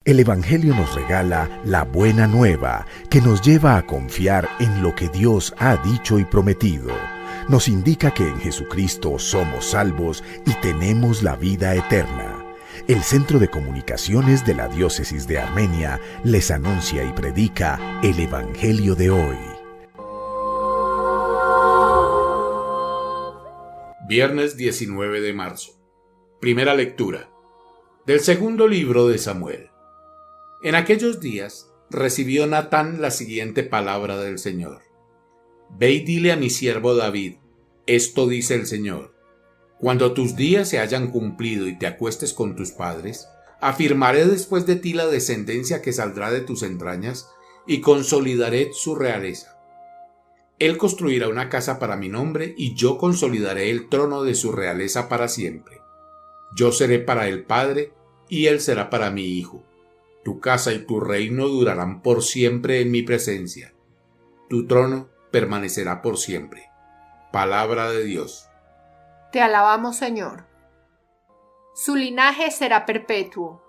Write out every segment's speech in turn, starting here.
El Evangelio nos regala la buena nueva que nos lleva a confiar en lo que Dios ha dicho y prometido. Nos indica que en Jesucristo somos salvos y tenemos la vida eterna. El Centro de Comunicaciones de la Diócesis de Armenia les anuncia y predica el Evangelio de hoy. Viernes 19 de marzo. Primera lectura del segundo libro de Samuel. En aquellos días recibió Natán la siguiente palabra del Señor. Ve y dile a mi siervo David, esto dice el Señor. Cuando tus días se hayan cumplido y te acuestes con tus padres, afirmaré después de ti la descendencia que saldrá de tus entrañas y consolidaré su realeza. Él construirá una casa para mi nombre y yo consolidaré el trono de su realeza para siempre. Yo seré para él padre y él será para mi hijo. Tu casa y tu reino durarán por siempre en mi presencia. Tu trono permanecerá por siempre. Palabra de Dios. Te alabamos, Señor. Su linaje será perpetuo.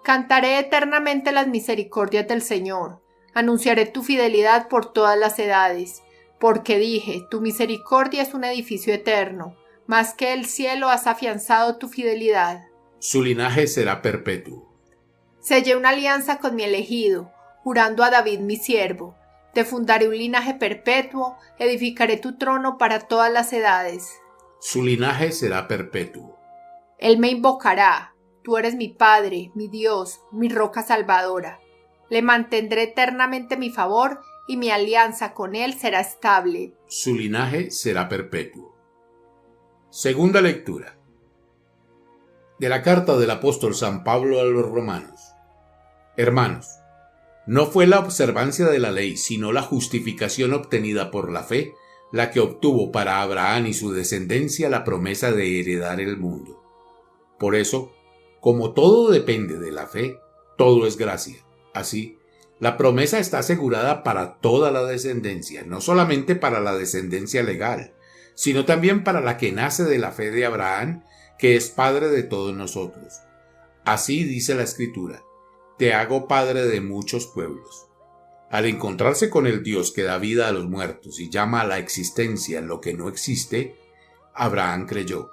Cantaré eternamente las misericordias del Señor. Anunciaré tu fidelidad por todas las edades. Porque dije, tu misericordia es un edificio eterno. Más que el cielo has afianzado tu fidelidad. Su linaje será perpetuo. Sellé una alianza con mi elegido, jurando a David mi siervo. Te fundaré un linaje perpetuo, edificaré tu trono para todas las edades. Su linaje será perpetuo. Él me invocará. Tú eres mi Padre, mi Dios, mi roca salvadora. Le mantendré eternamente mi favor y mi alianza con él será estable. Su linaje será perpetuo. Segunda lectura de la carta del apóstol San Pablo a los romanos. Hermanos, no fue la observancia de la ley, sino la justificación obtenida por la fe, la que obtuvo para Abraham y su descendencia la promesa de heredar el mundo. Por eso, como todo depende de la fe, todo es gracia. Así, la promesa está asegurada para toda la descendencia, no solamente para la descendencia legal, sino también para la que nace de la fe de Abraham, que es padre de todos nosotros. Así dice la Escritura, te hago padre de muchos pueblos. Al encontrarse con el Dios que da vida a los muertos y llama a la existencia lo que no existe, Abraham creyó.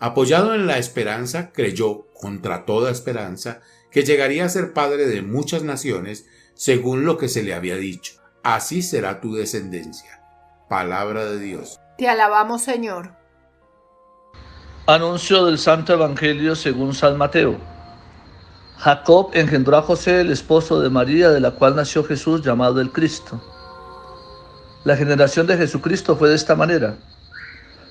Apoyado en la esperanza, creyó, contra toda esperanza, que llegaría a ser padre de muchas naciones, según lo que se le había dicho. Así será tu descendencia. Palabra de Dios. Te alabamos, Señor. Anuncio del Santo Evangelio según San Mateo. Jacob engendró a José, el esposo de María, de la cual nació Jesús, llamado el Cristo. La generación de Jesucristo fue de esta manera.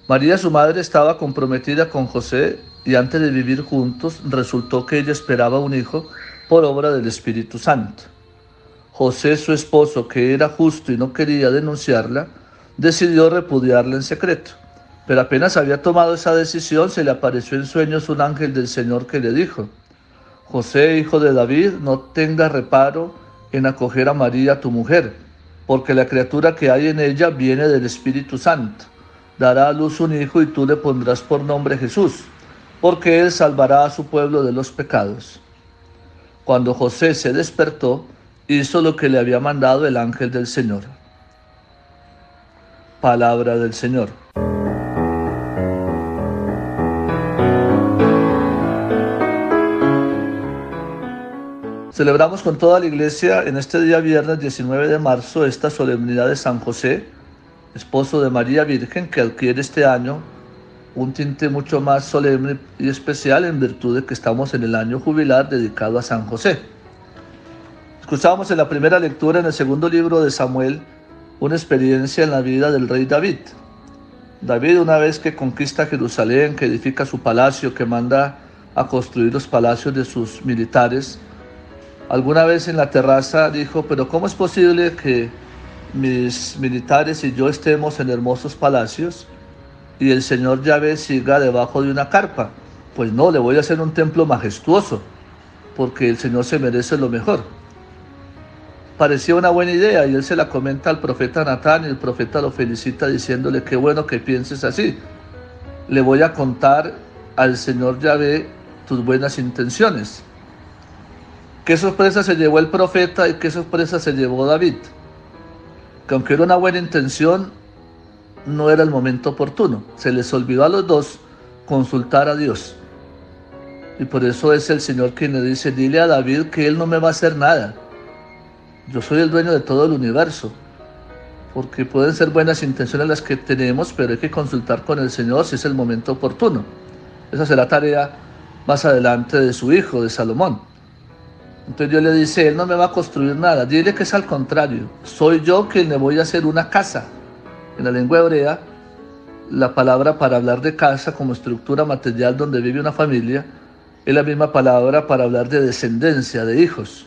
María, su madre, estaba comprometida con José y antes de vivir juntos resultó que ella esperaba un hijo por obra del Espíritu Santo. José, su esposo, que era justo y no quería denunciarla, decidió repudiarla en secreto. Pero apenas había tomado esa decisión, se le apareció en sueños un ángel del Señor que le dijo: José, hijo de David, no tengas reparo en acoger a María, tu mujer, porque la criatura que hay en ella viene del Espíritu Santo. Dará a luz un hijo y tú le pondrás por nombre Jesús, porque él salvará a su pueblo de los pecados. Cuando José se despertó, hizo lo que le había mandado el ángel del Señor. Palabra del Señor. Celebramos con toda la Iglesia en este día viernes 19 de marzo esta solemnidad de San José, esposo de María Virgen, que adquiere este año un tinte mucho más solemne y especial en virtud de que estamos en el año jubilar dedicado a San José. Escuchamos en la primera lectura en el segundo libro de Samuel una experiencia en la vida del rey David. David, una vez que conquista Jerusalén, que edifica su palacio, que manda a construir los palacios de sus militares, alguna vez en la terraza dijo: pero ¿cómo es posible que mis militares y yo estemos en hermosos palacios y el Señor Yahvé siga debajo de una carpa? Pues no, le voy a hacer un templo majestuoso, porque el Señor se merece lo mejor. Parecía una buena idea y él se la comenta al profeta Natán y el profeta lo felicita diciéndole: qué bueno que pienses así. Le voy a contar al Señor Yahvé tus buenas intenciones. ¿Qué sorpresa se llevó el profeta y qué sorpresa se llevó David? Que aunque era una buena intención, no era el momento oportuno. Se les olvidó a los dos consultar a Dios. Y por eso es el Señor quien le dice, dile a David que él no me va a hacer nada. Yo soy el dueño de todo el universo. Porque pueden ser buenas intenciones las que tenemos, pero hay que consultar con el Señor si es el momento oportuno. Esa será tarea más adelante de su hijo, de Salomón. Entonces Dios le dice, él no me va a construir nada. Dile que es al contrario. Soy yo quien le voy a hacer una casa. En la lengua hebrea, la palabra para hablar de casa como estructura material donde vive una familia es la misma palabra para hablar de descendencia, de hijos.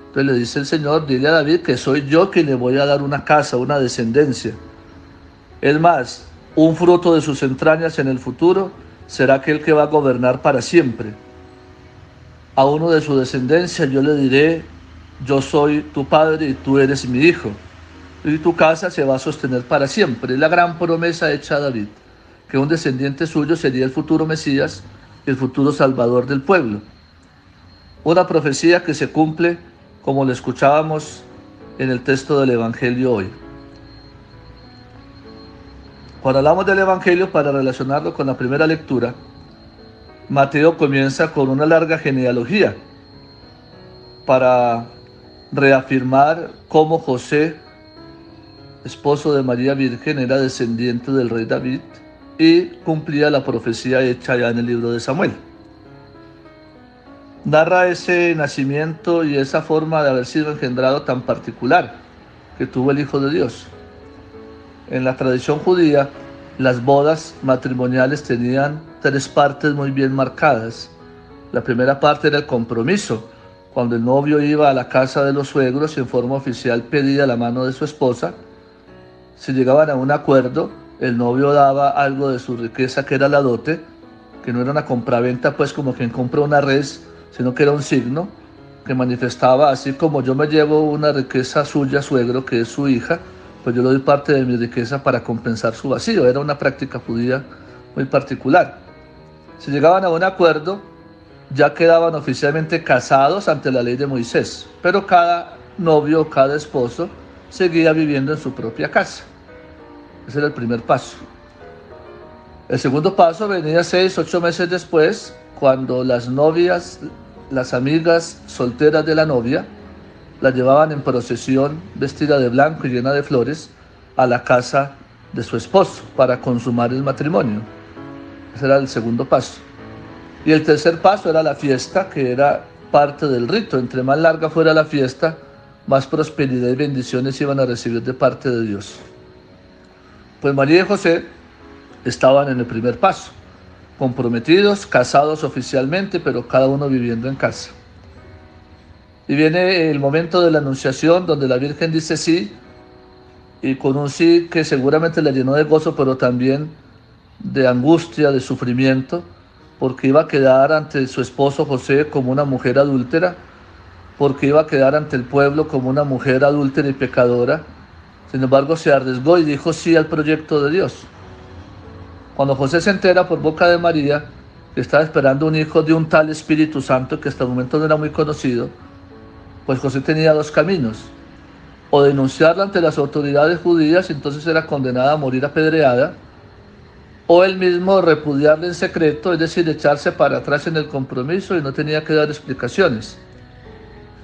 Entonces le dice el Señor, dile a David que soy yo quien le voy a dar una casa, una descendencia. Es más, un fruto de sus entrañas en el futuro será aquel que va a gobernar para siempre. A uno de su descendencia yo le diré, yo soy tu padre y tú eres mi hijo. Y tu casa se va a sostener para siempre. Es la gran promesa hecha a David, que un descendiente suyo sería el futuro Mesías, el futuro Salvador del pueblo. Una profecía que se cumple como lo escuchábamos en el texto del Evangelio hoy. Cuando hablamos del Evangelio, para relacionarlo con la primera lectura, Mateo comienza con una larga genealogía para reafirmar cómo José, esposo de María Virgen, era descendiente del rey David y cumplía la profecía hecha ya en el libro de Samuel. Narra ese nacimiento y esa forma de haber sido engendrado tan particular que tuvo el Hijo de Dios. En la tradición judía, las bodas matrimoniales tenían 3 partes muy bien marcadas. La primera parte era el compromiso, cuando el novio iba a la casa de los suegros y en forma oficial pedía la mano de su esposa. Si llegaban a un acuerdo, el novio daba algo de su riqueza, que era la dote, que no era una compraventa pues como quien compra una res, sino que era un signo que manifestaba, así como yo me llevo una riqueza suya, suegro, que es su hija, pues yo le doy parte de mi riqueza para compensar su vacío. Era una práctica judía muy particular. Si llegaban a un acuerdo, ya quedaban oficialmente casados ante la ley de Moisés, pero cada novio, cada esposo, seguía viviendo en su propia casa. Ese era el primer paso. El segundo paso venía 6 u 8 meses después, cuando las novias, las amigas solteras de la novia, la llevaban en procesión vestida de blanco y llena de flores a la casa de su esposo para consumar el matrimonio. Ese era el segundo paso. Y el tercer paso era la fiesta, que era parte del rito. Entre más larga fuera la fiesta, más prosperidad y bendiciones iban a recibir de parte de Dios. Pues María y José estaban en el primer paso, comprometidos, casados oficialmente, pero cada uno viviendo en casa. Y viene el momento de la anunciación, donde la Virgen dice sí, y con un sí que seguramente la llenó de gozo, pero también de angustia, de sufrimiento, porque iba a quedar ante su esposo José como una mujer adúltera, porque iba a quedar ante el pueblo como una mujer adúltera y pecadora. Sin embargo, se arriesgó y dijo sí al proyecto de Dios. Cuando José se entera por boca de María que estaba esperando un hijo de un tal Espíritu Santo, que hasta el momento no era muy conocido, pues José tenía 2 caminos: o denunciarla ante las autoridades judías, entonces era condenada a morir apedreada, o él mismo repudiarla en secreto, es decir, echarse para atrás en el compromiso, y no tenía que dar explicaciones.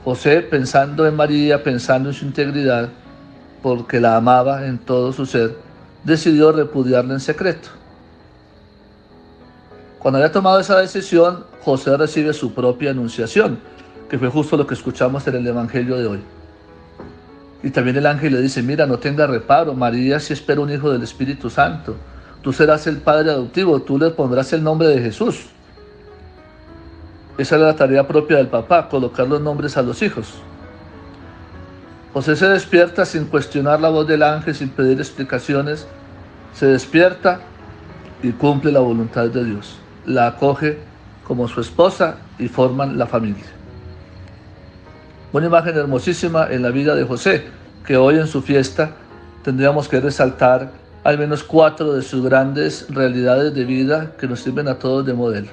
José, pensando en María, pensando en su integridad, porque la amaba en todo su ser, decidió repudiarla en secreto. Cuando había tomado esa decisión, José recibe su propia anunciación, que fue justo lo que escuchamos en el Evangelio de hoy. Y también el ángel le dice, mira, no tengas reparo, María sí espera un hijo del Espíritu Santo. Tú serás el padre adoptivo, tú le pondrás el nombre de Jesús. Esa era la tarea propia del papá, colocar los nombres a los hijos. José se despierta sin cuestionar la voz del ángel, sin pedir explicaciones. Se despierta y cumple la voluntad de Dios. La acoge como su esposa y forman la familia. Una imagen hermosísima en la vida de José, que hoy en su fiesta tendríamos que resaltar al menos 4 de sus grandes realidades de vida que nos sirven a todos de modelo.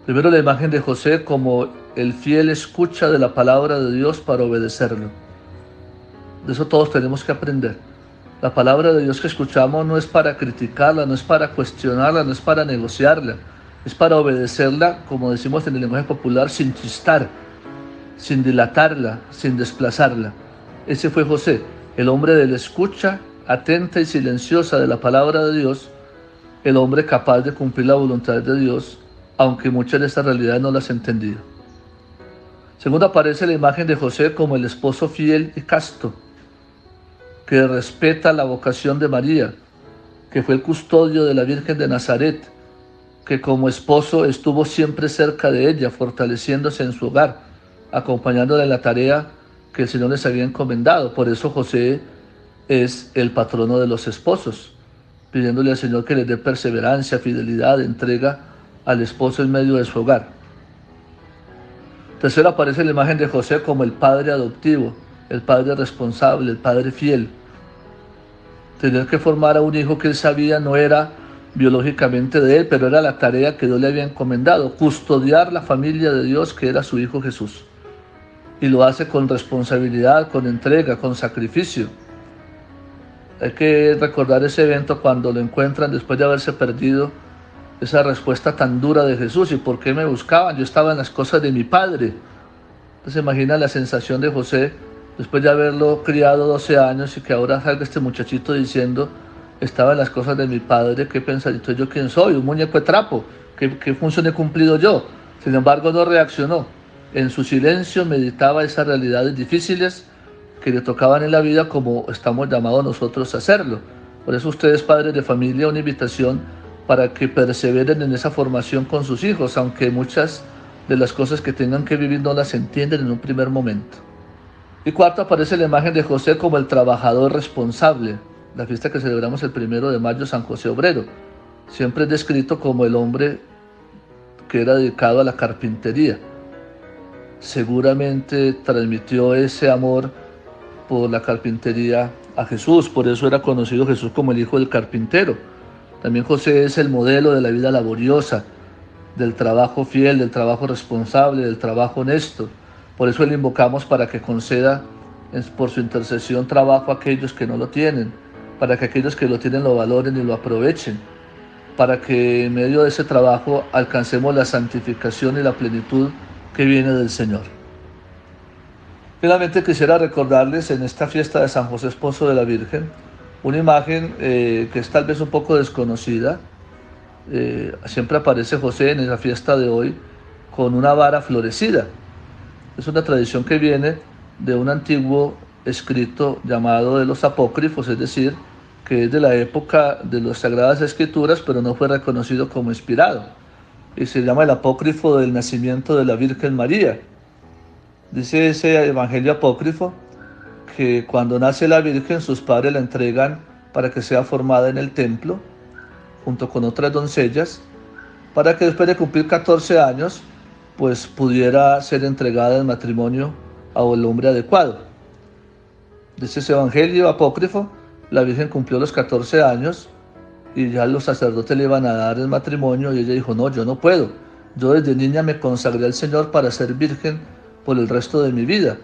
Primero, la imagen de José como el fiel escucha de la palabra de Dios para obedecerlo. De eso todos tenemos que aprender. La palabra de Dios que escuchamos no es para criticarla, no es para cuestionarla, no es para negociarla. Es para obedecerla, como decimos en el lenguaje popular, sin chistar, sin dilatarla, sin desplazarla. Ese fue José, el hombre de la escucha atenta y silenciosa de la palabra de Dios, el hombre capaz de cumplir la voluntad de Dios, aunque muchas de estas realidades no las entendía. Segundo, aparece la imagen de José como el esposo fiel y casto, que respeta la vocación de María, que fue el custodio de la Virgen de Nazaret, que como esposo estuvo siempre cerca de ella, fortaleciéndose en su hogar, acompañándola en la tarea que el Señor les había encomendado. Por eso José es el patrono de los esposos, pidiéndole al Señor que les dé perseverancia, fidelidad, entrega al esposo en medio de su hogar. Tercero, aparece la imagen de José como el padre adoptivo, el padre responsable, el padre fiel. Tener que formar a un hijo que él sabía no era biológicamente de él, pero era la tarea que Dios le había encomendado, custodiar la familia de Dios que era su hijo Jesús. Y lo hace con responsabilidad, con entrega, con sacrificio. Hay que recordar ese evento cuando lo encuentran después de haberse perdido, esa respuesta tan dura de Jesús. ¿Y por qué me buscaban? Yo estaba en las cosas de mi Padre. Entonces imagina la sensación de José después de haberlo criado 12 años y que ahora salga este muchachito diciendo, estaba en las cosas de mi Padre. ¿Qué pensadito? ¿Yo quién soy? ¿Un muñeco de trapo? ¿Qué función he cumplido yo? Sin embargo, no reaccionó. En su silencio meditaba esas realidades difíciles que le tocaban en la vida, como estamos llamados nosotros a hacerlo. Por eso ustedes, padres de familia, una invitación para que perseveren en esa formación con sus hijos, aunque muchas de las cosas que tengan que vivir no las entienden en un primer momento. Y cuarto, aparece la imagen de José como el trabajador responsable. La fiesta que celebramos el 1 de mayo, San José Obrero, siempre es descrito como el hombre que era dedicado a la carpintería. Seguramente transmitió ese amor por la carpintería a Jesús, por eso era conocido Jesús como el hijo del carpintero. También José es el modelo de la vida laboriosa, del trabajo fiel, del trabajo responsable, del trabajo honesto. Por eso le invocamos para que conceda por su intercesión trabajo a aquellos que no lo tienen, para que aquellos que lo tienen lo valoren y lo aprovechen, para que en medio de ese trabajo alcancemos la santificación y la plenitud que viene del Señor. Finalmente quisiera recordarles en esta fiesta de San José, esposo de la Virgen, una imagen que es tal vez un poco desconocida. Siempre aparece José en esa fiesta de hoy con una vara florecida. Es una tradición que viene de un antiguo escrito llamado de los apócrifos, es decir, que es de la época de las Sagradas Escrituras, pero no fue reconocido como inspirado. Y se llama el apócrifo del nacimiento de la Virgen María. Dice ese evangelio apócrifo que cuando nace la Virgen, sus padres la entregan para que sea formada en el templo, junto con otras doncellas, para que después de cumplir 14 años, pues pudiera ser entregada en matrimonio al hombre adecuado. Dice ese evangelio apócrifo, la Virgen cumplió los 14 años y ya los sacerdotes le iban a dar el matrimonio y ella dijo, no, yo no puedo. Yo desde niña me consagré al Señor para ser virgen por el resto de mi vida.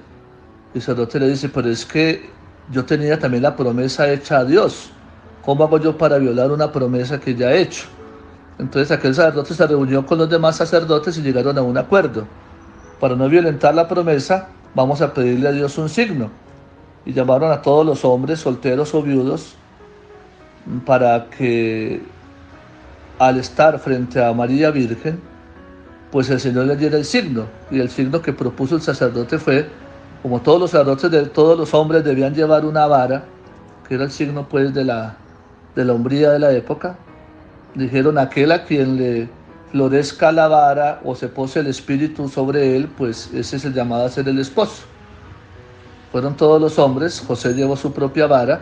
Y el sacerdote le dice, pero es que yo tenía también la promesa hecha a Dios. ¿Cómo hago yo para violar una promesa que ya he hecho? Entonces aquel sacerdote se reunió con los demás sacerdotes y llegaron a un acuerdo. Para no violentar la promesa, vamos a pedirle a Dios un signo. Y llamaron a todos los hombres, solteros o viudos, para que al estar frente a María Virgen, pues el Señor le diera el signo. Y el signo que propuso el sacerdote fue, como todos los sacerdotes, todos los hombres debían llevar una vara, que era el signo pues de la hombría de la época, dijeron, aquel a quien le florezca la vara o se pose el espíritu sobre él, pues ese es el llamado a ser el esposo. Fueron todos los hombres, José llevó su propia vara,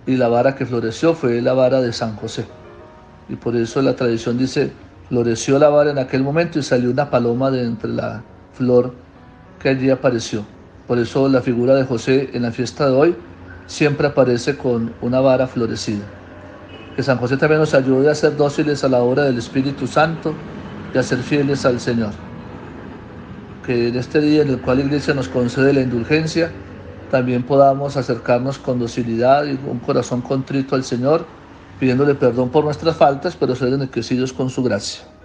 y la vara que floreció fue la vara de San José. Y por eso la tradición dice, floreció la vara en aquel momento y salió una paloma de entre la flor que allí apareció. Por eso la figura de José en la fiesta de hoy siempre aparece con una vara florecida. Que San José también nos ayude a ser dóciles a la obra del Espíritu Santo, y a ser fieles al Señor. Que en este día en el cual la Iglesia nos concede la indulgencia, también podamos acercarnos con docilidad y un corazón contrito al Señor, pidiéndole perdón por nuestras faltas, pero ser enriquecidos con su gracia.